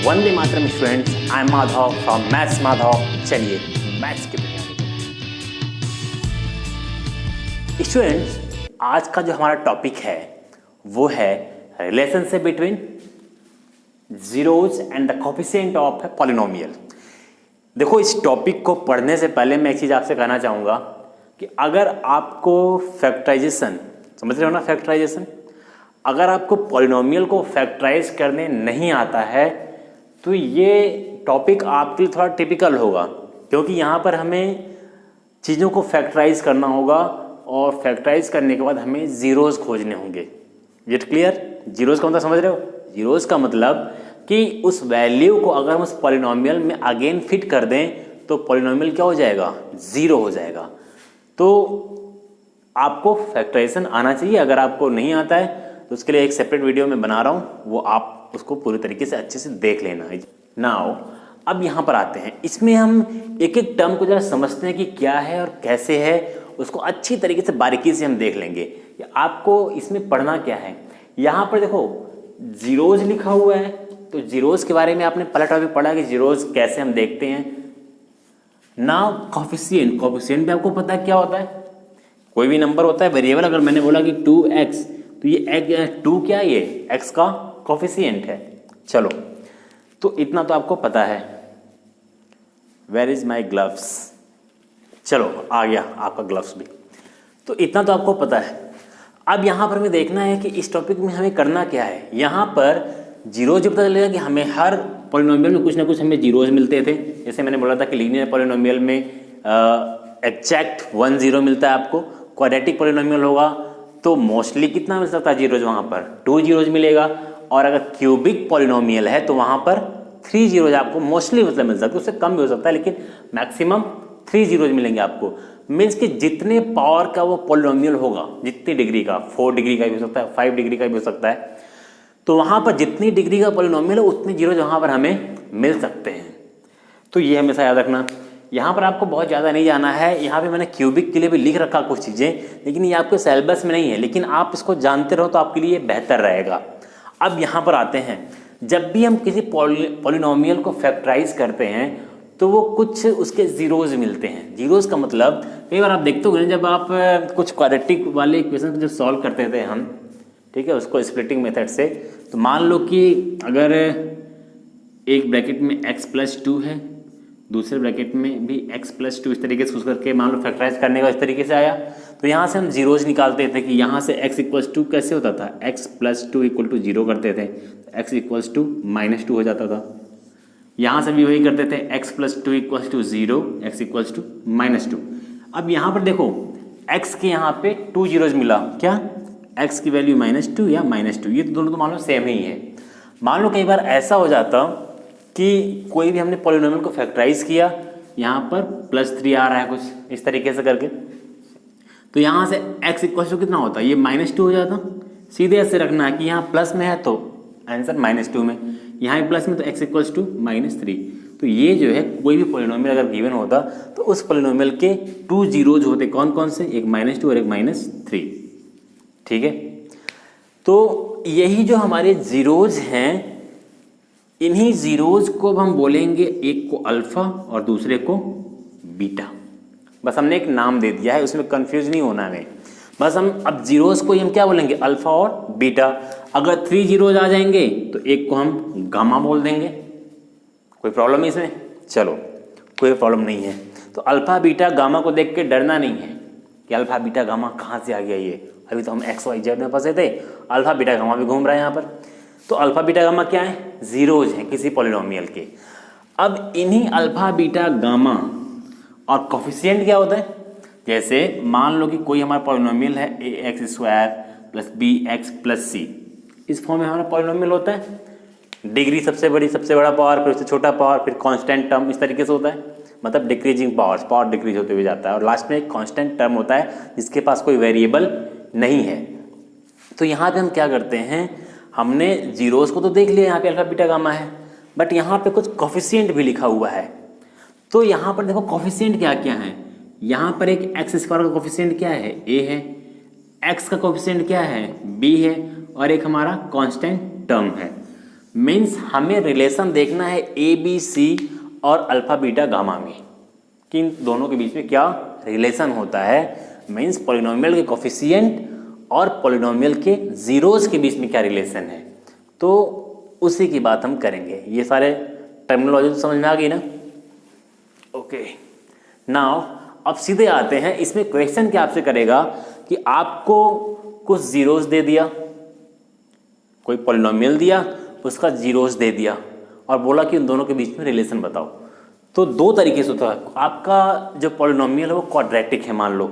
Vande Mataram students, I am Madhav from maths Madhav. चलिए maths की students, आज का जो हमारा टॉपिक है वो है relationship between zeros and the coefficient of a polynomial. देखो, इस टॉपिक को पढ़ने से पहले मैं एक चीज़ आपसे कहना चाहूँगा कि अगर आपको फैक्टराइजेशन, समझ रहे हो ना, फैक्टराइजेशन, अगर आपको पॉलिनोमियल को फैक्टराइज करने नहीं आता है तो ये टॉपिक आपके लिए थोड़ा टिपिकल होगा, क्योंकि यहाँ पर हमें चीज़ों को फैक्टराइज करना होगा और फैक्टराइज करने के बाद हमें ज़ीरोज़ खोजने होंगे। Get clear? ज़ीरोज़ का मतलब समझ रहे हो? ज़ीरोज़ का मतलब कि उस वैल्यू को अगर हम उस पॉलिनोमियल में अगेन फिट कर दें तो पॉलिनोमियल क्या हो जाएगा? ज़ीरो हो जाएगा। तो आपको फैक्टराइजेशन आना चाहिए। अगर आपको नहीं आता है तो उसके लिए एक सेपरेट वीडियो मैं बना रहा हूँ, वो आप उसको पूरी तरीके से अच्छे से देख लेना है। नाउ अब यहाँ पर आते हैं, इसमें हम एक एक टर्म को जरा समझते हैं कि क्या है और कैसे है, उसको अच्छी तरीके से बारीकी से हम देख लेंगे। आपको इसमें पढ़ना क्या है, यहाँ पर देखो जीरोज लिखा हुआ है, तो जीरोज के बारे में आपने पहला टॉपिक पढ़ा कि जीरोज कैसे हम देखते हैं। नाउ कोफिशिएंट, कोफिशिएंट भी आपको पता है क्या होता है? कोई भी नंबर होता है वेरिएबल, अगर मैंने बोला कि 2x तो ये 2 क्या है? ये x का कोफिशिएंट है। चलो, तो इतना तो आपको पता है। Where is my gloves? चलो, आ गया आपका ग्लव्स भी। तो इतना तो आपको पता है। अब यहाँ पर हमें देखना है कि इस टॉपिक में हमें करना क्या है। यहाँ पर जीरोज पता चलेगा कि हमें हर पॉलिनोमियल में कुछ ना कुछ हमें जीरोज मिलते थे। जैसे मैंने बोला था कि लीनियर पॉलिनोमियल में एग्जैक्ट 1 0 मिलता है आपको। क्वाड्रेटिक पॉलिनोमियल होगा तो मोस्टली कितना मिल सकता है जीरोज? वहाँ पर 2 जीरोज मिलेगा। और अगर क्यूबिक पॉलिनोमियल है तो वहाँ पर 3 जीरोज आपको मोस्टली मतलब मिल सकता है। उससे कम भी हो सकता है, लेकिन मैक्सिमम 3 जीरोज मिलेंगे आपको। मीन्स कि जितने पावर का वो पॉलिनोमियल होगा, जितनी डिग्री का, 4 डिग्री का भी हो सकता है, 5 डिग्री का भी हो सकता है, तो वहाँ पर जितनी डिग्री का पॉलिनोमियल है उतने जीरोज वहाँ पर हमें मिल सकते हैं। तो ये हमेशा याद रखना। यहाँ पर आपको बहुत ज़्यादा नहीं जाना है। यहाँ पे मैंने क्यूबिक के लिए भी लिख रखा कुछ चीज़ें, लेकिन ये आपके सिलेबस में नहीं है, लेकिन आप इसको जानते रहो तो आपके लिए बेहतर रहेगा। अब यहाँ पर आते हैं, जब भी हम किसी पॉलिनोमियल को फैक्टराइज करते हैं तो वो कुछ उसके जीरोज मिलते हैं। जीरोज का मतलब कई बार आप देखते हो जब आप कुछ क्वाड्रेटिक वाले इक्वेशन जब सॉल्व करते थे हम, ठीक है, उसको स्प्लिटिंग मेथड से, तो मान लो कि अगर एक ब्रैकेट में x+2 है, दूसरे ब्रैकेट में भी x+2, इस तरीके से सोच करके मान लो फैक्टराइज करने का इस तरीके से आया, तो यहाँ से हम जीरोज निकालते थे कि यहाँ से x=2 कैसे होता था? x+2 = 0 करते थे, x=-2 हो जाता था। यहाँ से भी वही करते थे, x+2 = 0, x=-2। अब यहाँ पर देखो x के यहाँ पे 2 जीरोज मिला, क्या x की वैल्यू -2 या -2, ये तो दोनों तो मान लो सेम ही है। मान लो कई बार ऐसा हो जाता कि कोई भी हमने पॉलिनोमियल को फैक्टराइज किया, यहाँ पर +3 आ रहा है कुछ इस तरीके से करके, तो यहाँ से x= कितना होता है? ये -2 हो जाता। सीधे ऐसे रखना है कि यहाँ प्लस में है तो आंसर -2 में, यहाँ प्लस में तो x=-3। तो ये जो है कोई भी पॉलिनोमियल अगर गिवन होता तो उस पॉलिनोमियल के 2 जीरोज होते। कौन कौन से? एक -2 और एक -3। ठीक है, तो यही जो हमारे जीरोज हैं, इन्हीं जीरोज को अब हम बोलेंगे, एक को अल्फा और दूसरे को बीटा। बस हमने एक नाम दे दिया है, उसमें कंफ्यूज नहीं होना हमें। बस हम अब जीरोज को हम क्या बोलेंगे? अल्फा और बीटा। अगर 3 जीरोज आ जाएंगे तो एक को हम गामा बोल देंगे। कोई प्रॉब्लम है इसमें? चलो, कोई प्रॉब्लम नहीं है। तो अल्फा बीटा गामा को देख के डरना नहीं है कि अल्फा बीटा गामा कहाँ से आ गया। ये अभी तो हम XYZ में फंसे थे, अल्फा बीटा गामा भी घूम रहा है यहाँ पर। तो अल्फा बीटा गामा क्या है? जीरोज हैं किसी पॉलिनोमियल के। अब इन्हीं अल्फा बीटा गामा और कोफिशिएंट क्या होता है? जैसे मान लो कि कोई हमारा पॉलिनोमियल है ax² + bx + c, इस फॉर्म में हमारा पॉलिनोमियल होता है। डिग्री सबसे बड़ी, सबसे बड़ा पावर, फिर उससे छोटा पावर, फिर कांस्टेंट टर्म, इस तरीके से होता है। मतलब डिक्रीजिंग पावर डिक्रीज होते हुए जाता है, और लास्ट में एक कांस्टेंट टर्म होता है जिसके पास कोई वेरिएबल नहीं है। तो यहाँ पे हम क्या करते हैं, हमने जीरोज को तो देख लिया, यहाँ पे अल्फा बीटा गामा है, बट यहाँ पे कुछ कोफिशिएंट भी लिखा हुआ है। तो यहाँ पर देखो कोफिशिएंट क्या क्या है। यहाँ पर एक x² का कोफिशिएंट क्या है? a है। x का कोफिशिएंट क्या है? b है। और एक हमारा कांस्टेंट टर्म है। मीन्स हमें रिलेशन देखना है ए बी सी और अल्फा बीटा गामा में कि इन दोनों के बीच में क्या रिलेशन होता है। मीन्स पॉलिनोमियल के कोफिशिएंट और पॉलिनोमियल के जीरोज के बीच में क्या रिलेशन है, तो उसी की बात हम करेंगे। ये सारे टर्मिनोलॉजी तो समझ में आ गई ना। ओके, नाउ अब सीधे आते हैं इसमें। क्वेश्चन क्या आपसे करेगा कि आपको कुछ जीरोज दे दिया, कोई पॉलिनोमियल दिया, उसका जीरोज दे दिया और बोला कि उन दोनों के बीच में रिलेशन बताओ। तो दो तरीके से होता है। आपका जो पॉलिनोमियल है वो क्वाड्रेटिक है मान लो।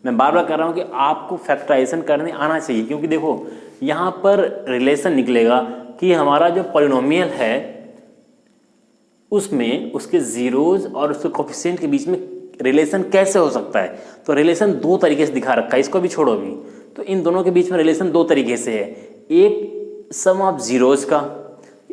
मैं बार बार कर रहा हूँ कि आपको फैक्टराइजेशन करने आना चाहिए, क्योंकि देखो यहाँ पर रिलेशन निकलेगा कि हमारा जो पॉलिनोमियल है उसमें उसके जीरोज और उसके कोफिशिएंट के बीच में रिलेशन कैसे हो सकता है। तो रिलेशन दो तरीके से दिखा रखा है, इसको भी छोड़ो भी। तो इन दोनों के बीच में रिलेशन दो तरीके से है। एक सम ऑफ जीरोज का,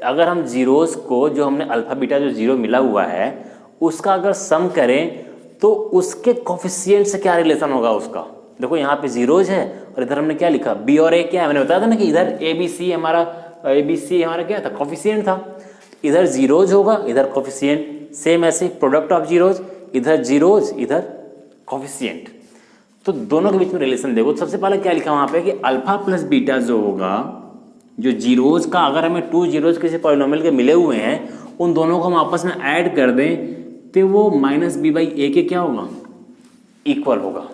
अगर हम जीरोज को जो हमने अल्फा बीटा जो जीरो मिला हुआ है उसका अगर सम करें तो उसके कोफिशिएंट से क्या रिलेशन होगा उसका। देखो यहाँ पे जीरोज है और इधर हमने क्या लिखा, बी और ए क्या है, मैंने बताया था ना कि इधर ए बी सी हमारा क्या था, कोफिशिएंट था। इधर जीरोज होगा, इधर कोफिशिएंट। सेम ऐसे प्रोडक्ट ऑफ जीरोज, इधर जीरोज इधर कोफिशिएंट। तो दोनों के बीच में रिलेशन देखो। सबसे पहले क्या लिखा वहाँ पे कि अल्फा प्लस बीटा जो होगा, जो जीरोज का अगर हमें टू जीरोज किसी पॉलिनोमियल के मिले हुए हैं उन दोनों को हम आपस में ऐड कर दें तो वो माइनस बी बाई ए के क्या होगा, इक्वल होगा।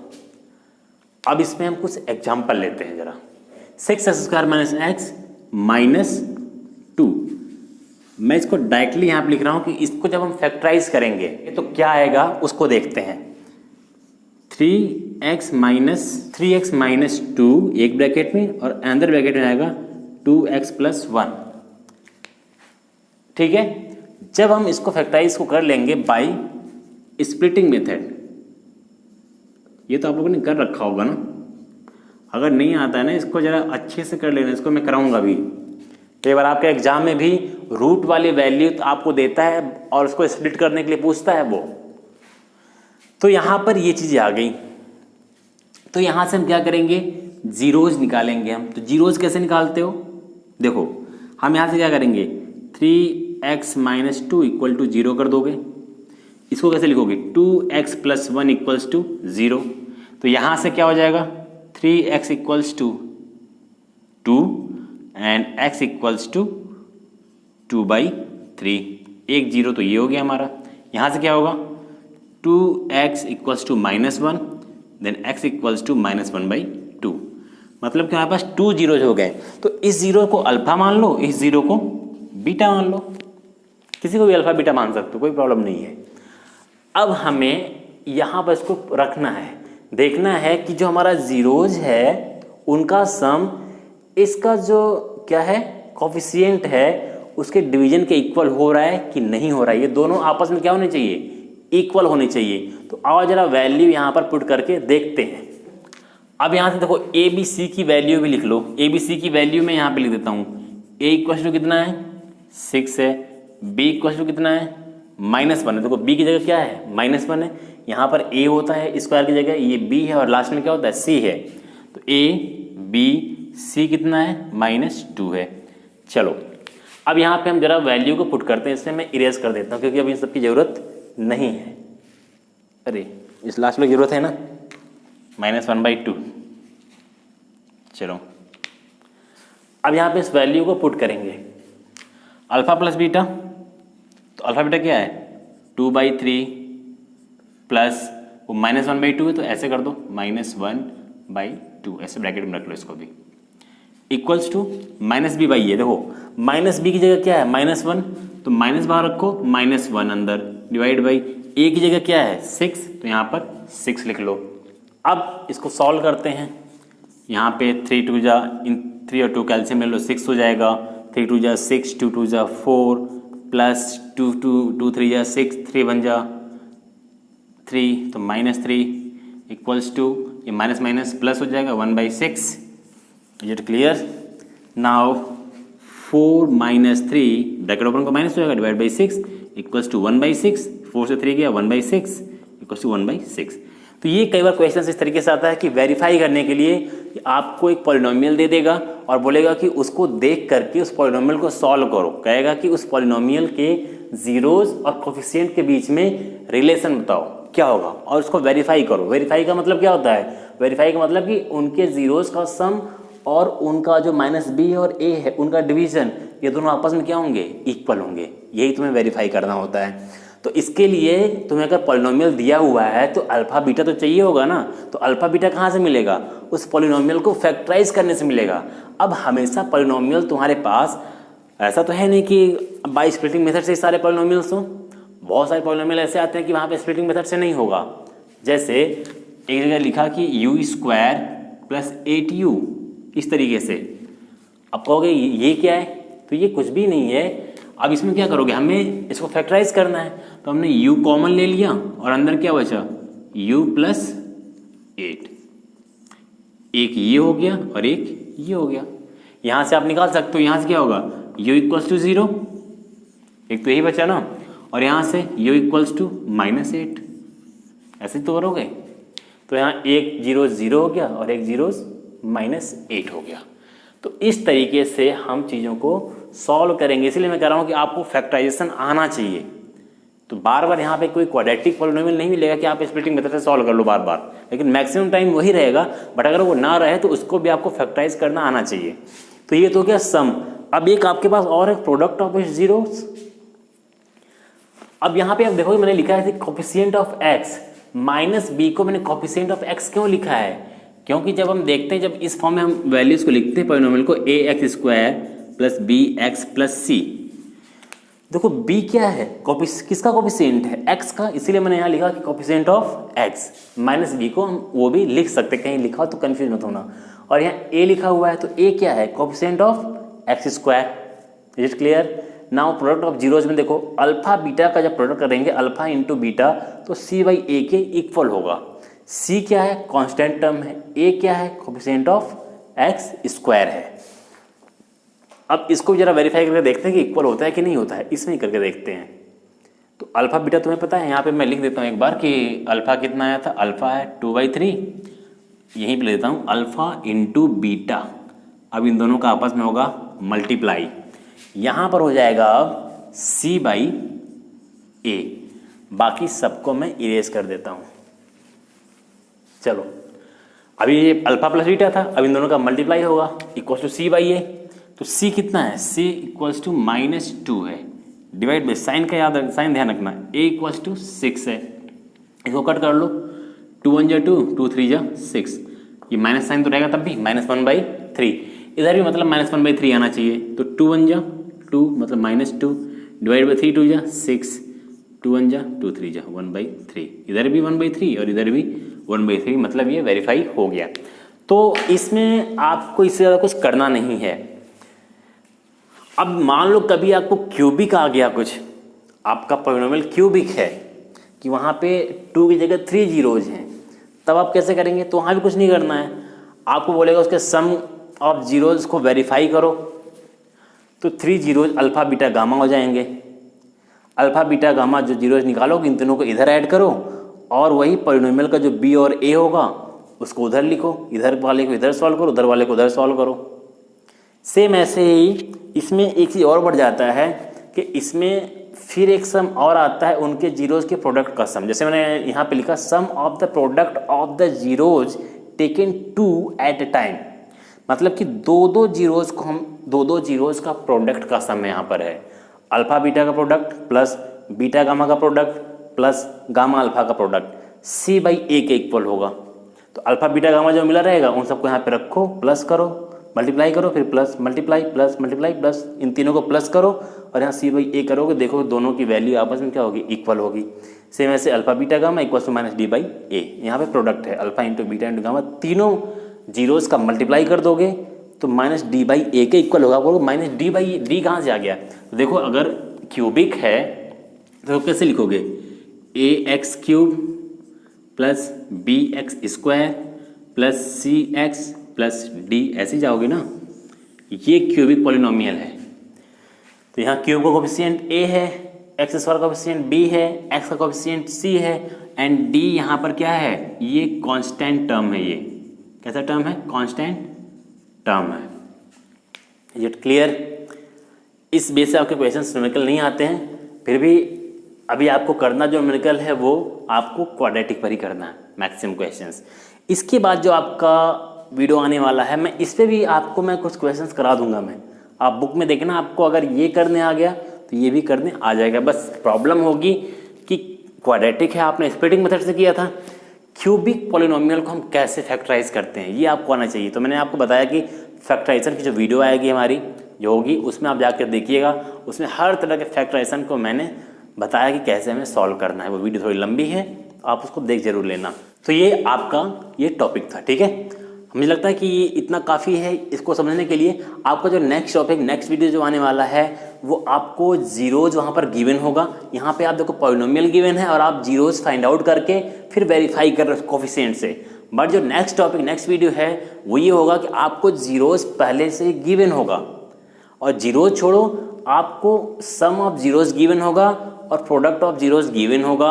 अब इसमें हम कुछ एग्जाम्पल लेते हैं जरा। 6x² माइनस एक्स माइनस 2, मैं इसको डायरेक्टली यहाँ पे लिख रहा हूँ कि इसको जब हम फैक्टराइज करेंगे तो क्या आएगा उसको देखते हैं। 3x माइनस 2 एक ब्रैकेट में और अंदर ब्रैकेट में आएगा 2x प्लस 1। ठीक है, जब हम इसको फैक्टराइज को कर लेंगे बाय स्प्लिटिंग मेथड, ये तो आप लोगों ने कर रखा होगा ना। अगर नहीं आता है ना इसको जरा अच्छे से कर लेना, इसको मैं कराऊंगा भी। तो एक बार आपके एग्जाम में भी रूट वाली वैल्यू तो आपको देता है और उसको स्प्लिट करने के लिए पूछता है वो। तो यहाँ पर ये चीज़ें आ गई। तो यहाँ से हम क्या करेंगे, जीरोज निकालेंगे हम। तो जीरोज कैसे निकालते हो, देखो हम यहाँ से क्या करेंगे, 3x माइनस 2 इक्वल टू 0 कर दोगे। इसको कैसे लिखोगे, 2x प्लस 1 इक्वल्स टू 0। तो यहाँ से क्या हो जाएगा, 3x equals to 2 and x equals to 2/3। एक जीरो तो ये हो गया हमारा। यहाँ से क्या होगा, 2x equals to -1 then x equals to -1/2। मतलब कि हमारे पास 2 जीरोज हो गए। तो इस जीरो को अल्फा मान लो, इस जीरो को बीटा मान लो। किसी को भी अल्फा बीटा मान सकते हो, कोई प्रॉब्लम नहीं है। अब हमें यहाँ पर इसको रखना है, देखना है कि जो हमारा जीरोज है उनका सम इसका जो क्या है कोफिशिएंट है उसके डिवीजन के इक्वल हो रहा है कि नहीं हो रहा है। ये दोनों आपस में क्या होने चाहिए, इक्वल होने चाहिए। तो आओ जरा वैल्यू यहाँ पर पुट करके देखते हैं। अब यहाँ से देखो ए बी सी की वैल्यू भी लिख लो। ए बी सी की वैल्यू मैं यहाँ पे लिख देता हूँ। ए इक्वल टू कितना है, 6 है। बी इक्वल टू कितना है, -1 है। देखो बी की जगह क्या है, -1 है। यहाँ पर ए होता है स्क्वायर की जगह, ये बी है और लास्ट में क्या होता है, सी है। तो ए बी सी कितना है, -2 है। चलो अब यहाँ पे हम जरा वैल्यू को पुट करते हैं। इससे मैं इरेज कर देता हूँ क्योंकि अभी इन सबकी ज़रूरत नहीं है। अरे इस लास्ट में ज़रूरत है ना, -1/2। चलो अब यहाँ पे इस वैल्यू को पुट करेंगे। अल्फा प्लस बीटा, तो अल्फा बीटा क्या है, 2/3 प्लस वो -1/2 है तो ऐसे कर दो, -1/2 ऐसे ब्रैकेट में रख लो इसको भी, equals to minus b by ये। देखो माइनस बी की जगह क्या है, -1, तो माइनस बाहर रखो, -1 अंदर, डिवाइड बाई ए की जगह क्या है, 6, तो यहाँ पर 6 लिख लो। अब इसको सॉल्व करते हैं। यहाँ पे 3 2 जा, इन 3 और 2 कैल्शियम ले लो, 6 हो जाएगा। 3 2 जा 6, 2 2 जा 4 प्लस 2 2 3 जा 6, 3 1 जा 3, तो -3 इक्वल्स टू ये माइनस माइनस प्लस हो जाएगा 1/6। Is it clear? Now 4 - 3 bracket open को माइनस हो जाएगा, डिवाइड बाई 6 इक्वल्स टू 1/6। 4 से 3 गया 1/6 इक्वल्स टू 1/6। तो तो ये कई बार क्वेश्चन इस तरीके से आता है कि वेरीफाई करने के लिए आपको एक पॉलिनोमियल दे देगा और बोलेगा कि उसको देख करके उस पॉलिनोमियल को सॉल्व करो, कहेगा कि उस पॉलिनोमियल के जीरोज और कोफिशिएंट के बीच में रिलेशन बताओ क्या होगा और उसको वेरीफाई करो। वेरीफाई का मतलब क्या होता है? वेरीफाई का मतलब कि उनके जीरोज का सम और उनका जो माइनस बी और ए है उनका डिवीजन, ये दोनों आपस में क्या होंगे? इक्वल होंगे। यही तुम्हें वेरीफाई करना होता है। तो इसके लिए तुम्हें अगर पॉलिनोमियल दिया हुआ है तो अल्फा बीटा तो चाहिए होगा ना, तो अल्फा बीटा कहाँ से मिलेगा? उस पॉलिनोमियल को फैक्टराइज करने से मिलेगा। अब हमेशा पॉलिनोमियल तुम्हारे पास ऐसा तो है नहीं कि बाय स्प्लिटिंग मेथड से सारे पॉलिनोमियल्स हों। बहुत सारे पॉलिनोमियल ऐसे आते हैं कि वहाँ पे स्प्लिटिंग मेथड से नहीं होगा। जैसे एक जगह लिखा कि यू स्क्वायर प्लस 8u, इस तरीके से। अब कहोगे ये क्या है? तो ये कुछ भी नहीं है। अब इसमें क्या करोगे? हमें इसको फैक्टराइज करना है, तो हमने u कॉमन ले लिया और अंदर क्या बचा? u plus 8। एक ये हो गया और एक ये हो गया। यहाँ से आप निकाल सकते हो, यहाँ से क्या होगा? u इक्वल्स टू 0, एक तो यही बचा ना, और यहाँ से u इक्वल्स टू -8। ऐसे तो करोगे तो यहाँ एक 0 0 हो गया और एक 0 -8 हो गया। तो इस तरीके से हम चीज़ों को सॉल्व करेंगे। इसलिए मैं कह रहा हूँ कि आपको फैक्टराइजेशन आना चाहिए। तो बार बार यहाँ पे कोई क्वाड्रेटिक पॉलिनोमियल नहीं मिलेगा कि आप स्प्लिटिंग मेथड से सॉल्व कर लो बार बार, लेकिन मैक्सिमम टाइम वही रहेगा। बट अगर वो ना रहे तो उसको भी आपको फैक्टराइज करना आना चाहिए। तो ये तो क्या सम। अब एक आपके पास और एक प्रोडक्ट ऑफ जीरोस। अब यहाँ पे आप देखोगे मैंने लिखा है coefficient of x minus b को मैंने कोफिशिएंट ऑफ एक्स क्यों लिखा है? क्योंकि जब हम देखते हैं, जब इस फॉर्म में हम वैल्यूज को लिखते हैं पॉलिनोमियल को, A X square plus B X plus C. देखो बी क्या है? किसका कोफिशिएंट है? एक्स का। इसीलिए मैंने यहाँ लिखा कि coefficient of x minus b को हम वो भी लिख सकते हैं, कहीं लिखा हो तो कंफ्यूज मत होना। और यहाँ ए लिखा हुआ है तो ए क्या है? Coefficient of x square. Is it clear? Now product of zeros में देखो, अल्फा बीटा का जब प्रोडक्ट करेंगे अल्फा इंटू बीटा तो सी बाई ए के इक्वल होगा। सी क्या है? कांस्टेंट टर्म है। ए क्या है? कोफिशिएंट ऑफ एक्स स्क्वायर है। अब इसको जरा वेरीफाई करके देखते हैं कि इक्वल होता है कि नहीं होता है। इसमें ही करके देखते हैं। तो अल्फा बीटा तुम्हें पता है, यहाँ पे मैं लिख देता हूँ एक बार कि अल्फा कितना आया था? अल्फा है 2/3। यहीं पे लेता हूँ अल्फा इंटू बीटा। अब इन दोनों का आपस में होगा मल्टीप्लाई। यहाँ पर हो जाएगा अब सी बाई ए। बाकी सबको मैं इरेज कर देता हूँ। चलो, अभी ये अल्फा प्लस बीटा था, अब इन दोनों का मल्टीप्लाई होगा इक्वल्स टू सी बाई ए। तो सी कितना है? सी इक्वल्स टू -2 है। डिवाइड बाई साइन का याद, साइन ध्यान रखना। ए इक्वल्स टू 6 है। इसको कट कर लो, 2 1 जा 2, 2 3 जा 6। ये माइनस साइन तो रहेगा तब भी, -1/3। इधर भी मतलब -1/3 आना चाहिए। तो 2 1 जा 2 मतलब -2, डिवाइड बाई 3 2 जा 6, 2 1 जा 2 3 जा 1/3। इधर भी 1/3 और इधर भी 1/3, मतलब ये वेरीफाई हो गया। तो इसमें आपको इससे ज़्यादा कुछ करना नहीं है। अब मान लो कभी आपको क्यूबिक आ गया, कुछ आपका पॉलिनोमियल क्यूबिक है कि वहाँ पे 2 की जगह 3 जीरोज हैं, तब आप कैसे करेंगे? तो वहाँ भी कुछ नहीं करना है। आपको बोलेगा उसके सम ऑफ जीरोज को वेरीफाई करो। तो 3 जीरोज अल्फा बीटा गामा हो जाएंगे। अल्फा बीटा गामा जो जीरोज निकालोगे इन तीनों को इधर ऐड करो और वही पॉलिनोमियल का जो बी और ए होगा उसको उधर लिखो। इधर वाले को इधर सॉल्व करो, उधर वाले को उधर सॉल्व करो। सेम ऐसे ही इसमें एक चीज़ और बढ़ जाता है कि इसमें फिर एक सम और आता है उनके जीरोज के प्रोडक्ट का सम। जैसे मैंने यहाँ पे लिखा sum of the product of the zeros taken 2 at a time. मतलब कि दो जीरोज को हम दो जीरोज का प्रोडक्ट का सम यहाँ पर है। अल्फा बीटा का प्रोडक्ट प्लस बीटा गामा का प्रोडक्ट प्लस गामा अल्फा का प्रोडक्ट सी बाई ए के इक्वल होगा। तो अल्फा बीटा गामा जो मिला रहेगा उन सबको यहाँ पे रखो, प्लस करो, मल्टीप्लाई करो, फिर plus multiply plus multiply plus, इन तीनों को प्लस करो और यहाँ सी बाई ए करोगे। देखो दोनों की वैल्यू आपस में क्या होगी? इक्वल होगी। सेम ऐसे alpha beta gamma equal to -d by A. यहाँ पे प्रोडक्ट है alpha into beta into gamma, तीनों जीरोज का मल्टीप्लाई कर दोगे तो -d बाई ए के इक्वल होगा। बोलो -d बाई डी कहाँ से आ गया? तो देखो अगर क्यूबिक है तो कैसे लिखोगे? ax³ plus bx² plus cx plus d, ऐसे जाओगे ना। ये क्यूबिक पॉलिनोमियल है। तो यहाँ क्यूब का कोफिशिएंट a है, एक्स स्क्वायर का कोफिशिएंट b है, x का कोफिशिएंट c है, एंड डी यहाँ पर क्या है, ये कांस्टेंट टर्म है। ये कैसा टर्म है, कांस्टेंट टर्म है। Is it clear? इस बेस से आपके क्वेश्चंस न्यूमेरिकल नहीं आते हैं, फिर भी अभी आपको करना जो न्यूमेरिकल है वो आपको क्वाड्रेटिक पर ही करना है मैक्सिमम क्वेश्चंस। इसके बाद जो आपका वीडियो आने वाला है, मैं इस पर भी आपको मैं कुछ क्वेश्चंस करा दूंगा। मैं आप बुक में देखना, आपको अगर ये करने आ गया तो ये भी करने आ जाएगा। बस प्रॉब्लम होगी कि क्वाड्रेटिक है, आपने स्प्लिटिंग मेथड से किया था, क्यूबिक पॉलिनोमियल को हम कैसे फैक्टराइज करते हैं ये आपको आना चाहिए। तो मैंने आपको बताया कि फैक्टराइजेशन की जो वीडियो आएगी हमारी जो होगी, उसमें आप जाकर देखिएगा, उसमें हर तरह के फैक्टराइजेशन को मैंने बताया कि कैसे हमें सॉल्व करना है। वो वीडियो थोड़ी लंबी है, तो आप उसको देख जरूर लेना। तो ये आपका ये टॉपिक था, ठीक है। मुझे लगता है कि ये इतना काफ़ी है इसको समझने के लिए। आपका जो नेक्स्ट टॉपिक, नेक्स्ट वीडियो जो आने वाला है, वो आपको जीरोज वहाँ पर गिवन होगा। यहाँ पे आप देखो पॉलिनोमियल गिवन है और आप जीरोज फाइंड आउट करके फिर वेरीफाई कर रहे हो कोफिशिएंट से। बट जो नेक्स्ट टॉपिक, नेक्स्ट वीडियो है वो ये होगा कि आपको जीरोज पहले से गिवन होगा, और जीरोज छोड़ो, आपको सम ऑफ जीरोज गिवन होगा और प्रोडक्ट ऑफ जीरोज गिवन होगा।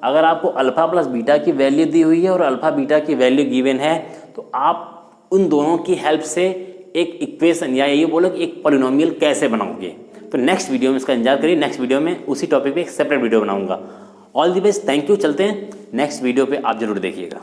अगर आपको अल्फा प्लस बीटा की वैल्यू दी हुई है और अल्फा बीटा की वैल्यू गिवन है, तो आप उन दोनों की हेल्प से एक इक्वेशन या ये बोलो कि एक पॉलिनोमियल कैसे बनाओगे। तो नेक्स्ट वीडियो में इसका इंतजार करिए। नेक्स्ट वीडियो में उसी टॉपिक पे एक सेपरेट वीडियो बनाऊंगा। All the best, thank you. चलते हैं नेक्स्ट वीडियो पे, आप जरूर देखिएगा।